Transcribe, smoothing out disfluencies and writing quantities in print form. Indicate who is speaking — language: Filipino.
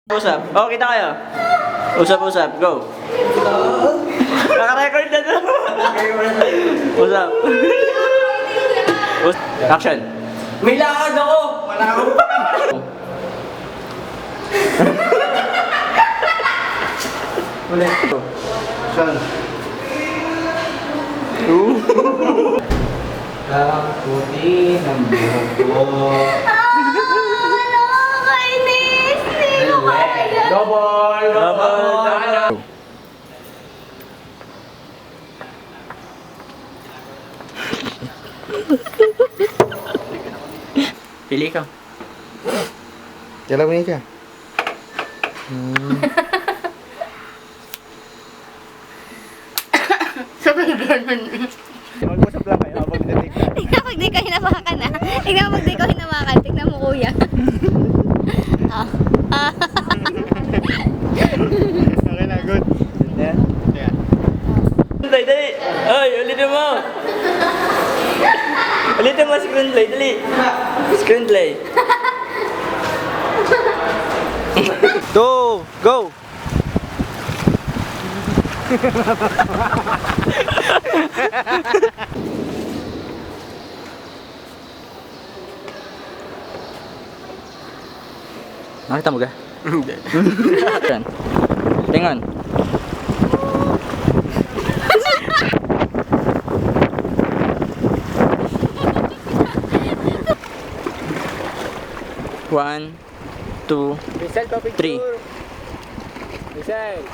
Speaker 1: Usap. Oh, kita kayo. Usap, go. Naka-record na to. Usap. Action.
Speaker 2: May lakad ako! Wala akong
Speaker 1: Ulit.
Speaker 3: Saan?
Speaker 2: Ang puti ng buhok ko.
Speaker 4: Nakakainis! Hindi ko kaya.
Speaker 2: Double!
Speaker 1: Pili ka.
Speaker 3: Kalawin ka.
Speaker 4: Sabay ganun.
Speaker 3: Mag-usap lang kayo habang natik ka.
Speaker 4: Tingnan pag di ko hinawakan na. Tingnan pag di ko hinawakan. Tingnan mo kuya.
Speaker 3: Okay na, good. Yeah.
Speaker 1: Screenplay, dali. Ay, ulitin mo. Ulitin mo screenplay, dali. Screenplay.
Speaker 3: 2, go!
Speaker 1: Nakita mo ka? Hindi. Tingon. One, two,
Speaker 2: Rizal, pa picture.
Speaker 1: three.
Speaker 2: Rizal.